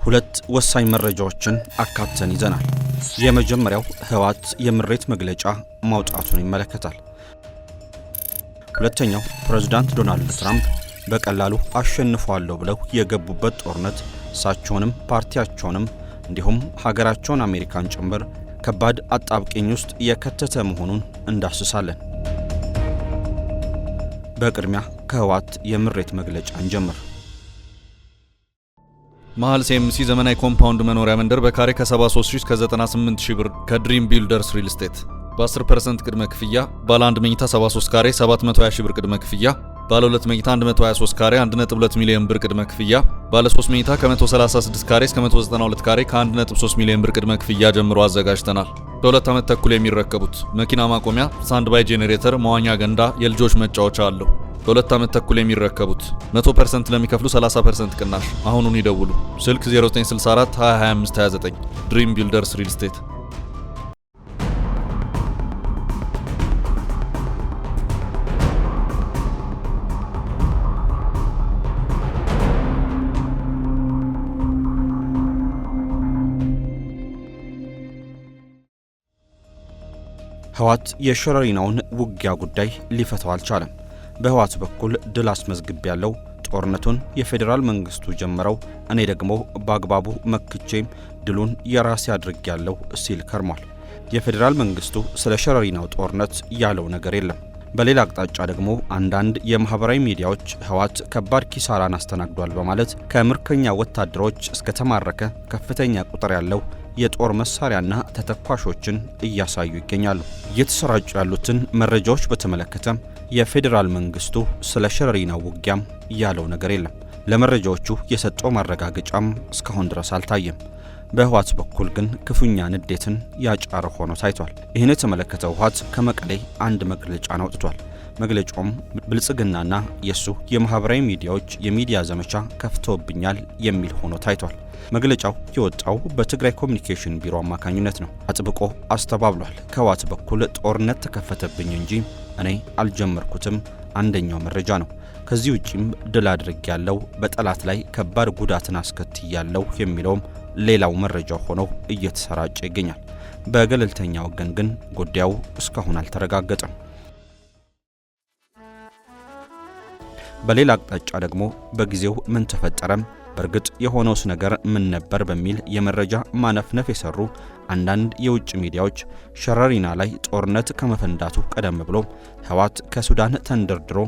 ሁለት ወሳኝ መረጃዎችን አካተን ይዘናል። የመጀመሪያው ህወሓት የምሬት መግለጫ ማውጣቱን ይመለከታል። ሁለተኛው ፕሬዝዳንት ዶናልድ ትራምፕ በቀላሉ አሸንፈዋለሁ ብለው የገቡበት ጦርነት እሳቸውንም ፓርቲያቸውንም እንዲሁም ሀገራቸውን አሜሪካን ጭምር ከባድ አጣብቂኝ ውስጥ የከተተ መሆኑን እንዳስሳለን። በቅድሚያ ከህወሓት የምሬት መግለጫ እንጀምር። መሃል ሲኤምሲ ዘመናዊ ኮምፓውንድ መኖሪያ መንደር በካሬ ከ73000 እስከ 98000 ብር ከድሪም ቢልደርስ ሪል ስቴት በ10% ቅድመ ክፍያ ባለ 1 መኝታ 73 ካሬ 720,000 ብር ቅድመ ክፍያ፣ ባለ 2 መኝታ 123 ካሬ 1.2 ሚሊዮን ብር ቅድመ ክፍያ፣ ባለ 3 መኝታ ከ136 ካሬ እስከ 192 ካሬ ከ1.3 ሚሊዮን ብር ቅድመ ክፍያ ጀምሮ አዘጋጅተናል። በ2 ዓመት ተኩል የሚረከቡት መኪና ማቆሚያ፣ ሳንድ ባይ ጄኔሬተር፣ መዋኛ ገንዳ፣ የልጆች መጫወቻ አለው። በ2 ዓመት ተኩል የሚረከቡት 100% ለሚከፍሉ 30% ቅናሽ። አሁኑን ይደውሉ። ስልክ 0964 2025 29 ድሪም ቢልደርስ ሪል ስቴት። ህወሓት የሸረሪናውን ውጊያ ጉዳይ ሊፈታው አልቻለም። በህወሓት በኩል ድል አስመዝግብ ያለው ጦርነቱን የፌዴራል መንግስቱ ጀመረው፣ እኔ ደግሞ በአግባቡ መክቼም ድሉን የራሴ አድርግ ያለው ሲል ከርሟል። የፌዴራል መንግስቱ ስለ ሸረሪናው ጦርነት ያለው ነገር የለም። በሌላ አቅጣጫ ደግሞ አንዳንድ የማህበራዊ ሚዲያዎች ህወሓት ከባድ ኪሳራን አስተናግዷል በማለት ከምርኮኛ ወታደሮች እስከ ተማረከ ከፍተኛ ቁጥር ያለው የጦር መሳሪያና ተተኳሾችን እያሳዩ ይገኛሉ። እየተሰራጩ ያሉትን መረጃዎች በተመለከተ የፌዴራል መንግስቱ ስለ ሸረሪናው ውጊያም ያለው ነገር የለም። ለመረጃዎቹ የሰጠው ማረጋገጫም እስካሁን ድረስ አልታየም። በህወሓት በኩል ግን ክፉኛ ንዴትን ያጫረ ሆኖ ታይቷል። ይህን የተመለከተው ህወሓት ከመቀሌ አንድ መግለጫን አውጥቷል። መግለጫውም ብልጽግናና የሱ የማህበራዊ ሚዲያዎች የሚዲያ ዘመቻ ከፍተውብኛል የሚል ሆኖ ታይቷል። መግለጫው የወጣው በትግራይ ኮሚኒኬሽን ቢሮ አማካኝነት ነው። አጥብቆ አስተባብሏል። ከህወሓት በኩል ጦርነት ተከፈተብኝ እንጂ እኔ አልጀመርኩትም አንደኛው መረጃ ነው። ከዚህ ውጪም ድል አድርግ ያለው በጠላት ላይ ከባድ ጉዳትን አስከትያለሁ የሚለውም ሌላው መረጃ ሆኖ እየተሰራጨ ይገኛል። በገለልተኛ ወገን ግን ጉዳዩ እስካሁን አልተረጋገጠም። በሌላ አቅጣጫ ደግሞ በጊዜው ምን ተፈጠረም በእርግጥ የሆነውስ ነገር ምን ነበር በሚል የመረጃ ማነፍነፍ የሰሩ አንዳንድ የውጭ ሚዲያዎች ሸረሪና ላይ ጦርነት ከመፈንዳቱ ቀደም ብሎ ህወሓት ከሱዳን ተንደርድሮ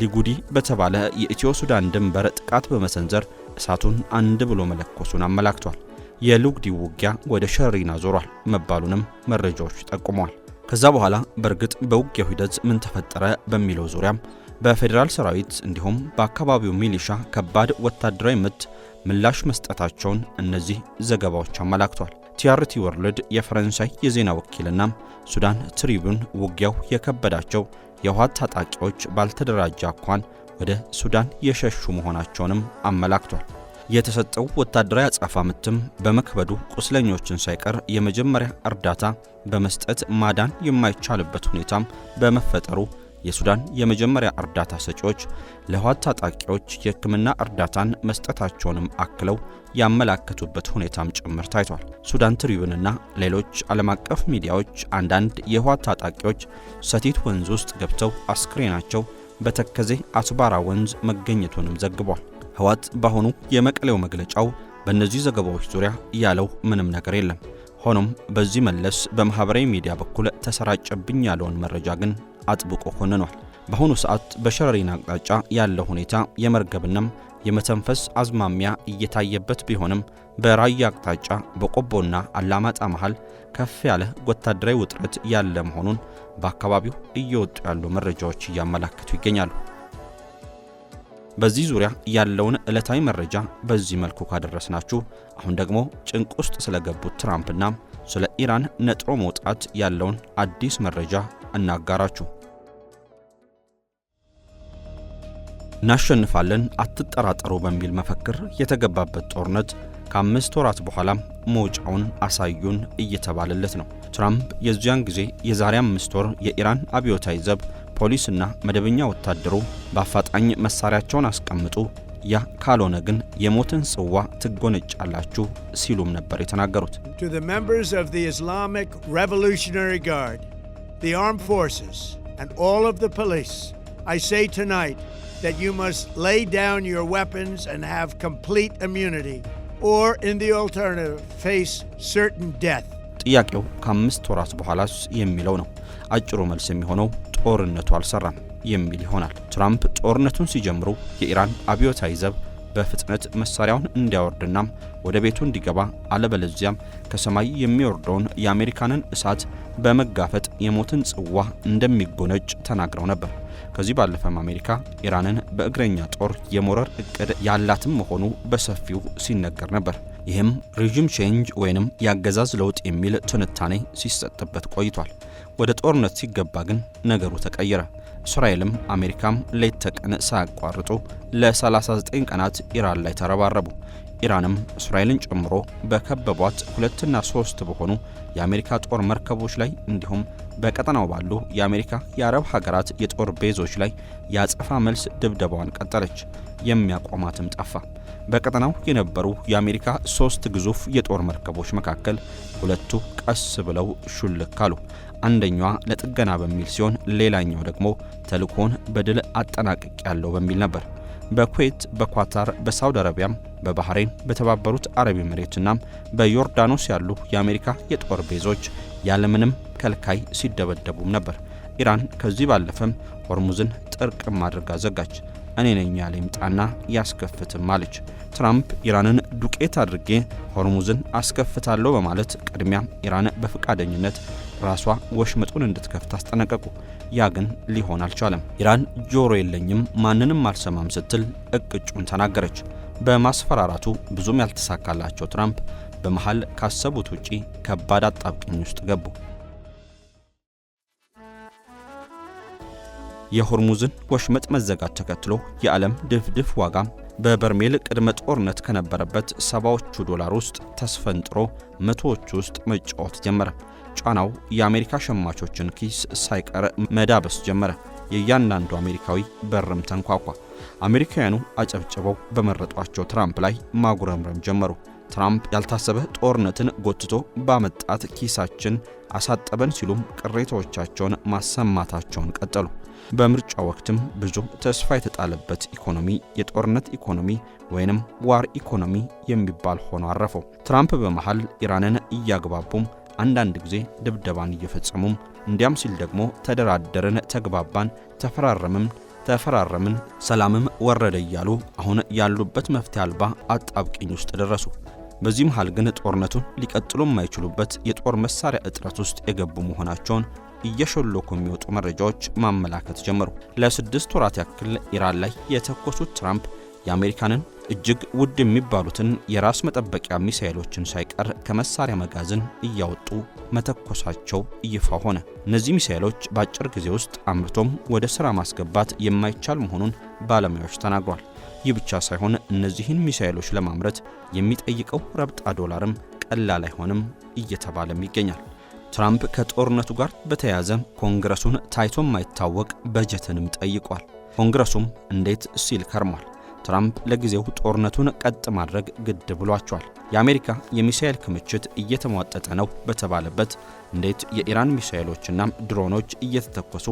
ሊጉዲ በተባለ የኢትዮ ሱዳን ድንበር ጥቃት በመሰንዘር እሳቱን አንድ ብሎ መለኮሱን አመላክቷል። የሊጉዲ ውጊያ ወደ ሸረሪና ዞሯል መባሉንም መረጃዎች ጠቁመዋል። ከዛ በኋላ በእርግጥ በውጊያው ሂደት ምን ተፈጠረ በሚለው ዙሪያም በፌዴራል ሰራዊት እንዲሁም በአካባቢው ሚሊሻ ከባድ ወታደራዊ ምት ምላሽ መስጠታቸውን እነዚህ ዘገባዎች አመላክቷል። ቲአርቲ ወርልድ የፈረንሳይ የዜና ወኪልና ሱዳን ትሪቡን ውጊያው የከበዳቸው የህወሓት ታጣቂዎች ባልተደራጀ አኳን ወደ ሱዳን የሸሹ መሆናቸውንም አመላክቷል። የተሰጠው ወታደራዊ አጸፋ ምትም በመክበዱ ቁስለኞችን ሳይቀር የመጀመሪያ እርዳታ በመስጠት ማዳን የማይቻልበት ሁኔታም በመፈጠሩ የሱዳን የመጀመሪያ እርዳታ ሰጪዎች ለህወሓት ታጣቂዎች የህክምና እርዳታን መስጠታቸውንም አክለው ያመላከቱበት ሁኔታም ጭምር ታይቷል። ሱዳን ትሪቡንና ሌሎች ዓለም አቀፍ ሚዲያዎች አንዳንድ የህወሓት ታጣቂዎች ሰቲት ወንዝ ውስጥ ገብተው አስክሬናቸው በተከዜ አስባራ ወንዝ መገኘቱንም ዘግቧል። ህወሓት በአሁኑ የመቀሌው መግለጫው በእነዚህ ዘገባዎች ዙሪያ ያለው ምንም ነገር የለም። ሆኖም በዚህ መለስ በማህበራዊ ሚዲያ በኩል ተሰራጨብኝ ያለውን መረጃ ግን አጥብቆ ኮንኗል። በአሁኑ ሰዓት በሸረሪና አቅጣጫ ያለው ሁኔታ የመርገብናም የመተንፈስ አዝማሚያ እየታየበት ቢሆንም በራያ አቅጣጫ በቆቦና አላማጣ መሃል ከፍ ያለ ወታደራዊ ውጥረት ያለ መሆኑን በአካባቢው እየወጡ ያሉ መረጃዎች እያመላክቱ ይገኛሉ። በዚህ ዙሪያ ያለውን ዕለታዊ መረጃ በዚህ መልኩ ካደረስናችሁ አሁን ደግሞ ጭንቅ ውስጥ ስለገቡት ትራምፕና ስለ ኢራን ነጥሮ መውጣት ያለውን አዲስ መረጃ እናጋራችሁ። እናሸንፋለን አትጠራጠሩ በሚል መፈክር የተገባበት ጦርነት ከ5 ወራት በኋላ መውጫውን አሳዩን እየተባለለት ነው። ትራምፕ የዚያን ጊዜ የዛሬ 5 ወር የኢራን አብዮታዊ ዘብ ፖሊስና መደበኛ ወታደሩ በአፋጣኝ መሳሪያቸውን አስቀምጡ፣ ያ ካልሆነ ግን የሞትን ጽዋ ትጎነጫላችሁ ሲሉም ነበር የተናገሩት። To the members of the Islamic Revolutionary Guard, the armed forces, and all of the police, I say tonight that you must lay down your weapons and have complete immunity, or in the alternative, face certain death. ጥያቄው ከ5 ወራት በኋላስ የሚለው ነው። አጭሩ መልስ የሚሆነው ጦርነቱ አልሰራም የሚል ይሆናል። ትራምፕ ጦርነቱን ሲጀምሩ የኢራን አብዮታዊ ዘብ በፍጥነት መሳሪያውን እንዲያወርድና ወደ ቤቱ እንዲገባ አለበለዚያም ከሰማይ የሚወርደውን የአሜሪካንን እሳት በመጋፈጥ የሞትን ጽዋ እንደሚጎነጭ ተናግረው ነበር። ከዚህ ባለፈም አሜሪካ ኢራንን በእግረኛ ጦር የመውረር እቅድ ያላትም መሆኑ በሰፊው ሲነገር ነበር። ይህም ሬጂም ቼንጅ ወይንም ያገዛዝ ለውጥ የሚል ትንታኔ ሲሰጥበት ቆይቷል። ወደ ጦርነት ሲገባ ግን ነገሩ ተቀየረ። እስራኤልም አሜሪካም ሌት ተቀን ሳያቋርጡ ለ39 ቀናት ኢራን ላይ ተረባረቡ። ኢራንም እስራኤልን ጨምሮ በከበቧት 2 እና 3 በሆኑ የአሜሪካ ጦር መርከቦች ላይ እንዲሁም በቀጠናው ባሉ የአሜሪካ የአረብ ሀገራት የጦር ቤዞች ላይ ያጸፋ መልስ ድብደባዋን ቀጠለች። የሚያቆማትም ጠፋ። በቀጠናው የነበሩ የአሜሪካ 3 ግዙፍ የጦር መርከቦች መካከል 2ቱ ቀስ ብለው ሹልክ አሉ። አንደኛዋ ለጥገና በሚል ሲሆን ሌላኛው ደግሞ ተልእኮን በድል አጠናቀቅ ያለው በሚል ነበር። በኩዌት፣ በኳታር፣ በሳውዲ አረቢያም፣ በባህሬን፣ በተባበሩት አረብ ኤሚሬትና በዮርዳኖስ ያሉ የአሜሪካ የጦር ቤዞች ያለምንም ከልካይ ሲደበደቡም ነበር። ኢራን ከዚህ ባለፈም ሆርሙዝን ጥርቅም አድርጋ ዘጋች። እኔ ነኝ ያለ ይምጣና ያስከፍትም አለች። ትራምፕ ኢራንን ዱቄት አድርጌ ሆርሙዝን አስከፍታለሁ በማለት ቅድሚያ ኢራን በፈቃደኝነት ራሷ ወሽመጡን እንድትከፍት አስጠነቀቁ። ያ ግን ሊሆን አልቻለም። ኢራን ጆሮ የለኝም ማንንም አልሰማም ስትል እቅጩን ተናገረች። በማስፈራራቱ ብዙም ያልተሳካላቸው ትራምፕ በመሃል ካሰቡት ውጪ ከባድ አጣብቂኝ ውስጥ ገቡ። የሆርሙዝን ወሽመጥ መዘጋት ተከትሎ የዓለም ድፍድፍ ዋጋ በበርሜል ቅድመ ጦርነት ከነበረበት $70 ውስጥ ተስፈንጥሮ መቶዎች ውስጥ መጫወት ጀመረ። ጫናው የአሜሪካ ሸማቾችን ኪስ ሳይቀር መዳበስ ጀመረ። የእያንዳንዱ አሜሪካዊ በርም ተንኳኳ። አሜሪካውያኑ አጨብጭበው በመረጧቸው ትራምፕ ላይ ማጉረምረም ጀመሩ። ትራምፕ ያልታሰበ ጦርነትን ጎትቶ ባመጣት ኪሳችን አሳጠበን ሲሉም ቅሬታዎቻቸውን ማሰማታቸውን ቀጠሉ። በምርጫ ወቅትም ብዙ ተስፋ የተጣለበት ኢኮኖሚ የጦርነት ኢኮኖሚ ወይንም ዋር ኢኮኖሚ የሚባል ሆኖ አረፈው። ትራምፕ በመሃል ኢራንን እያግባቡም አንዳንድ ጊዜ ድብደባን እየፈጸሙም እንዲያም ሲል ደግሞ ተደራደርን፣ ተግባባን፣ ተፈራረምን፣ ሰላምም ወረደ እያሉ አሁን ያሉበት መፍትሄ አልባ አጣብቂኝ ውስጥ ደረሱ። በዚህ መሃል ግን ጦርነቱን ሊቀጥሉ የማይችሉበት የጦር መሳሪያ እጥረት ውስጥ የገቡ መሆናቸውን እየሾለኩ የሚወጡ መረጃዎች ማመላከት ጀመሩ። ለ6 ወራት ያክል ኢራን ላይ የተኮሱት ትራምፕ የአሜሪካንን እጅግ ውድ የሚባሉትን የራስ መጠበቂያ ሚሳኤሎችን ሳይቀር ከመሳሪያ መጋዘን እያወጡ መተኮሳቸው ይፋ ሆነ። እነዚህ ሚሳኤሎች በአጭር ጊዜ ውስጥ አምርቶም ወደ ሥራ ማስገባት የማይቻል መሆኑን ባለሙያዎች ተናግሯል። ይህ ብቻ ሳይሆን እነዚህን ሚሳኤሎች ለማምረት የሚጠይቀው ረብጣ ዶላርም ቀላል አይሆንም እየተባለም ይገኛል። ትራምፕ ከጦርነቱ ጋር በተያያዘ ኮንግረሱን ታይቶ የማይታወቅ በጀትንም ጠይቋል። ኮንግረሱም እንዴት ሲል ከርሟል። ትራምፕ ለጊዜው ጦርነቱን ቀጥ ማድረግ ግድ ብሏቸዋል። የአሜሪካ የሚሳኤል ክምችት እየተሟጠጠ ነው በተባለበት እንዴት የኢራን ሚሳኤሎችና ድሮኖች እየተተኮሱ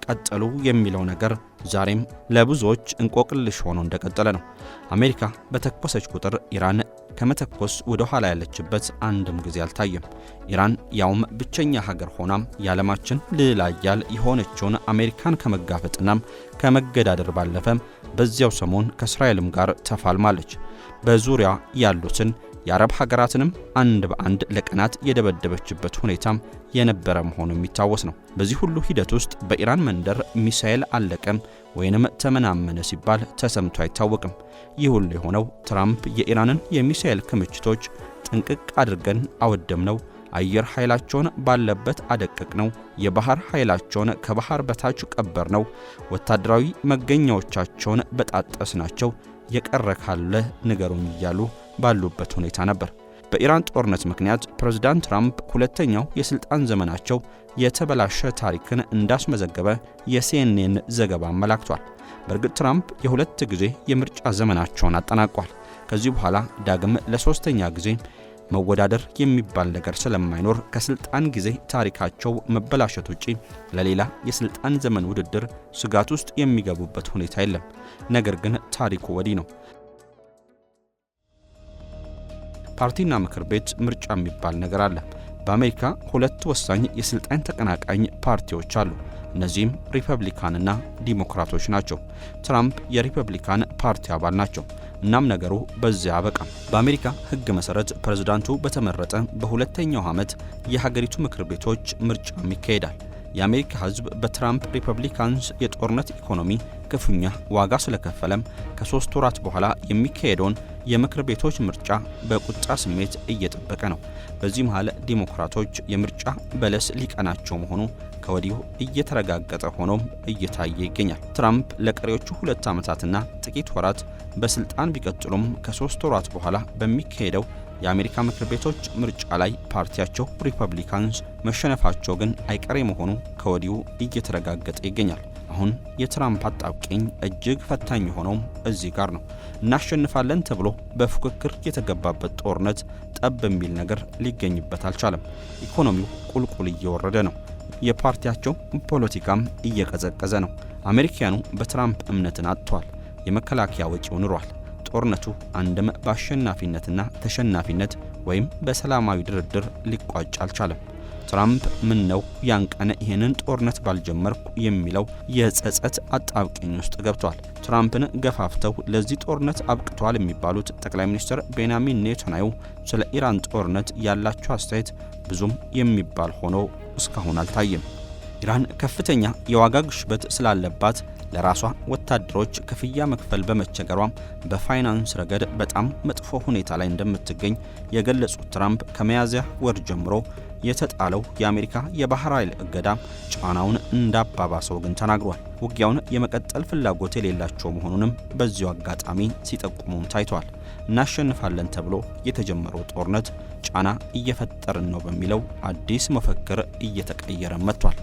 ቀጠሉ የሚለው ነገር ዛሬም ለብዙዎች እንቆቅልሽ ሆኖ እንደቀጠለ ነው። አሜሪካ በተኮሰች ቁጥር ኢራን ከመተኮስ ወደ ኋላ ያለችበት አንድም ጊዜ አልታየም። ኢራን ያውም ብቸኛ ሀገር ሆናም የዓለማችን ልዕለ ኃያል የሆነችውን አሜሪካን ከመጋፈጥና ከመገዳደር ባለፈ በዚያው ሰሞን ከእስራኤልም ጋር ተፋልማለች። በዙሪያ ያሉትን የአረብ ሀገራትንም አንድ በአንድ ለቀናት የደበደበችበት ሁኔታም የነበረ መሆኑ የሚታወስ ነው። በዚህ ሁሉ ሂደት ውስጥ በኢራን መንደር ሚሳኤል አለቀም ወይንም ተመናመነ ሲባል ተሰምቶ አይታወቅም። ይህ ሁሉ የሆነው ትራምፕ የኢራንን የሚሳኤል ክምችቶች ጥንቅቅ አድርገን አወደምነው፣ አየር ኃይላቸውን ባለበት አደቀቅነው፣ የባህር ኃይላቸውን ከባህር በታች ቀበርነው፣ ወታደራዊ መገኛዎቻቸውን በጣጠስናቸው፣ የቀረ ካለ ንገሩኝ እያሉ ባሉበት ሁኔታ ነበር። በኢራን ጦርነት ምክንያት ፕሬዝዳንት ትራምፕ ሁለተኛው የስልጣን ዘመናቸው የተበላሸ ታሪክን እንዳስመዘገበ የሲኤንኤን ዘገባ አመላክቷል። በእርግጥ ትራምፕ የሁለት ጊዜ የምርጫ ዘመናቸውን አጠናቋል። ከዚህ በኋላ ዳግም ለሶስተኛ ጊዜ መወዳደር የሚባል ነገር ስለማይኖር ከስልጣን ጊዜ ታሪካቸው መበላሸት ውጪ ለሌላ የስልጣን ዘመን ውድድር ስጋት ውስጥ የሚገቡበት ሁኔታ የለም። ነገር ግን ታሪኩ ወዲህ ነው። ፓርቲና ምክር ቤት ምርጫ የሚባል ነገር አለ። በአሜሪካ ሁለት ወሳኝ የስልጣን ተቀናቃኝ ፓርቲዎች አሉ። እነዚህም ሪፐብሊካንና ዲሞክራቶች ናቸው። ትራምፕ የሪፐብሊካን ፓርቲ አባል ናቸው። እናም ነገሩ በዚያ አበቃም። በአሜሪካ ሕግ መሰረት ፕሬዝዳንቱ በተመረጠ በሁለተኛው ዓመት የሀገሪቱ ምክር ቤቶች ምርጫም ይካሄዳል። የአሜሪካ ሕዝብ በትራምፕ ሪፐብሊካንስ የጦርነት ኢኮኖሚ ክፉኛ ዋጋ ስለከፈለም ከ3 ወራት በኋላ የሚካሄደውን የምክር ቤቶች ምርጫ በቁጣ ስሜት እየጠበቀ ነው። በዚህ መሃል ዲሞክራቶች የምርጫ በለስ ሊቀናቸው መሆኑ ከወዲሁ እየተረጋገጠ ሆኖም እየታየ ይገኛል። ትራምፕ ለቀሪዎቹ 2 ዓመታትና ጥቂት ወራት በስልጣን ቢቀጥሉም ከ3 ወራት በኋላ በሚካሄደው የአሜሪካ ምክር ቤቶች ምርጫ ላይ ፓርቲያቸው ሪፐብሊካንስ መሸነፋቸው ግን አይቀሬ መሆኑ ከወዲሁ እየተረጋገጠ ይገኛል። አሁን የትራምፕ አጣብቂኝ እጅግ ፈታኝ ሆኖም እዚህ ጋር ነው። እናሸንፋለን ተብሎ በፉክክር የተገባበት ጦርነት ጠብ የሚል ነገር ሊገኝበት አልቻለም። ኢኮኖሚው ቁልቁል እየወረደ ነው። የፓርቲያቸው ፖለቲካም እየቀዘቀዘ ነው። አሜሪካኑ በትራምፕ እምነትን አጥተዋል። የመከላከያ ወጪው ንሯል። ጦርነቱ አንድም በአሸናፊነትና ተሸናፊነት ወይም በሰላማዊ ድርድር ሊቋጭ አልቻለም። ትራምፕ ምን ነው ያን ቀን ይህንን ጦርነት ባልጀመርኩ የሚለው የጸጸት አጣብቂኝ ውስጥ ገብቷል። ትራምፕን ገፋፍተው ለዚህ ጦርነት አብቅቷል የሚባሉት ጠቅላይ ሚኒስትር ቤንያሚን ኔታንያሁ ስለ ኢራን ጦርነት ያላቸው አስተያየት ብዙም የሚባል ሆኖ እስካሁን አልታየም። ኢራን ከፍተኛ የዋጋ ግሽበት ስላለባት ለራሷ ወታደሮች ክፍያ መክፈል በመቸገሯም በፋይናንስ ረገድ በጣም መጥፎ ሁኔታ ላይ እንደምትገኝ የገለጹት ትራምፕ ከሚያዝያ ወር ጀምሮ የተጣለው የአሜሪካ የባህር ኃይል እገዳ ጫናውን እንዳባባሰው ግን ተናግሯል። ውጊያውን የመቀጠል ፍላጎት የሌላቸው መሆኑንም በዚሁ አጋጣሚ ሲጠቁሙም ታይቷል። እናሸንፋለን ተብሎ የተጀመረው ጦርነት ጫና እየፈጠርን ነው በሚለው አዲስ መፈክር እየተቀየረ መጥቷል።